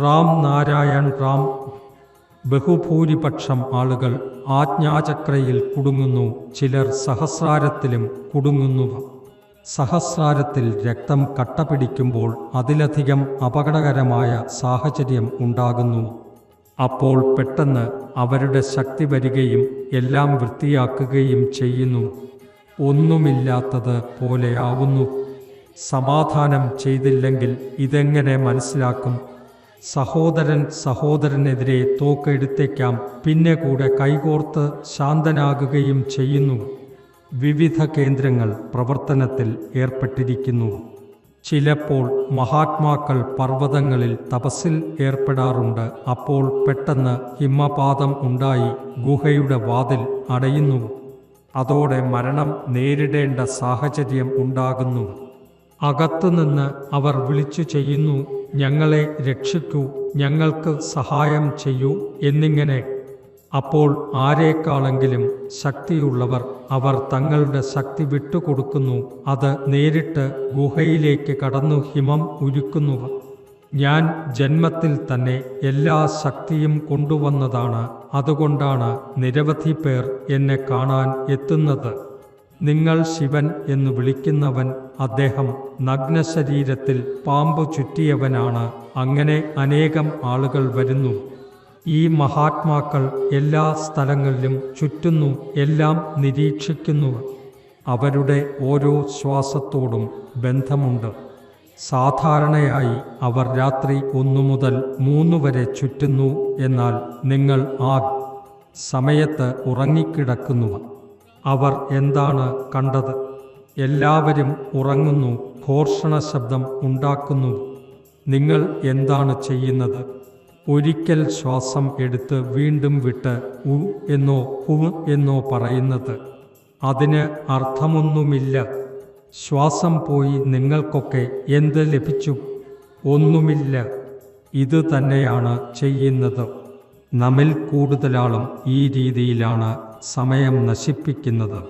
റാം നാരായൺ റാം. ബഹുഭൂരിപക്ഷം ആളുകൾ ആജ്ഞാചക്രയിൽ കുടുങ്ങുന്നു, ചിലർ സഹസ്രാരത്തിലും കുടുങ്ങുന്നു. സഹസ്രാരത്തിൽ രക്തം കട്ടപിടിക്കുമ്പോൾ അതിലധികം അപകടകരമായ സാഹചര്യം ഉണ്ടാകുന്നു. അപ്പോൾ പെട്ടെന്ന് അവരുടെ ശക്തി വരികയും എല്ലാം വൃത്തിയാക്കുകയും ചെയ്യുന്നു. ഒന്നുമില്ലാത്തത് പോലെയാവുന്നു. സമാധാനം ചെയ്തില്ലെങ്കിൽ ഇതെങ്ങനെ മനസ്സിലാക്കും? സഹോദരൻ സഹോദരനെതിരെ തോക്കെടുത്തേക്കാം, പിന്നെ കൂടെ കൈകോർത്ത് ശാന്തനാകുകയും ചെയ്യുന്നു. വിവിധ കേന്ദ്രങ്ങൾ പ്രവർത്തനത്തിൽ ഏർപ്പെട്ടിരിക്കുന്നു. ചിലപ്പോൾ മഹാത്മാക്കൾ പർവ്വതങ്ങളിൽ തപസ്സിൽ ഏർപ്പെടാറുണ്ട്. അപ്പോൾ പെട്ടെന്ന് ഹിമപാതം ഉണ്ടായി ഗുഹയുടെ വാതിൽ അടയുന്നു. അതോടെ മരണം നേരിടേണ്ട സാഹചര്യം ഉണ്ടാകുന്നു. അകത്തുനിന്ന് അവർ വിളിച്ചു ചെയ്യുന്നു, ഞങ്ങളെ രക്ഷിക്കൂ, ഞങ്ങൾക്ക് സഹായം ചെയ്യൂ എന്നിങ്ങനെ. അപ്പോൾ ആരേക്കാളെങ്കിലും ശക്തിയുള്ളവർ അവർ തങ്ങളുടെ ശക്തി വിട്ടുകൊടുക്കുന്നു. അത് നേരിട്ട് ഗുഹയിലേക്ക് കടന്നു ഹിമം ഉരുക്കുന്നു. ഞാൻ ജന്മത്തിൽ തന്നെ എല്ലാ ശക്തിയും കൊണ്ടുവന്നതാണ്, അതുകൊണ്ടാണ് നിരവധി പേർ എന്നെ കാണാൻ എത്തുന്നത്. നിങ്ങൾ ശിവൻ എന്നു വിളിക്കുന്നവൻ, അദ്ദേഹം നഗ്നശരീരത്തിൽ പാമ്പ് ചുറ്റിയവനാണ്. അങ്ങനെ അനേകം ആളുകൾ വരുന്നു. ഈ മഹാത്മാക്കൾ എല്ലാ സ്ഥലങ്ങളിലും ചുറ്റുന്നു, എല്ലാം നിരീക്ഷിക്കുന്നു. അവരുടെ ഓരോ ശ്വാസത്തോടും ബന്ധമുണ്ട്. സാധാരണയായി അവർ രാത്രി 1 മുതൽ 3 വരെ ചുറ്റുന്നു. എന്നാൽ നിങ്ങൾ ആ സമയത്ത് ഉറങ്ങിക്കിടക്കുന്നു. അവർ എന്താണ് കണ്ടത്? എല്ലാവരും ഉറങ്ങുന്നു, ഘോഷണ ശബ്ദം ഉണ്ടാക്കുന്നു. നിങ്ങൾ എന്താണ് ചെയ്യുന്നത്? ഒരിക്കൽ ശ്വാസം എടുത്ത് വീണ്ടും വിട്ട് ഉ എന്നോ ഹു എന്നോ പറയുന്നത്. അതിന് അർത്ഥമൊന്നുമില്ല. ശ്വാസം പോയി നിങ്ങൾക്കൊക്കെ എന്ത് ലഭിച്ചു? ഒന്നുമില്ല. ഇത് തന്നെയാണ് ചെയ്യുന്നത്. നമ്മിൽ കൂടുതലാളും ഈ രീതിയിലാണ് സമയം നശിപ്പിക്കുന്നത്.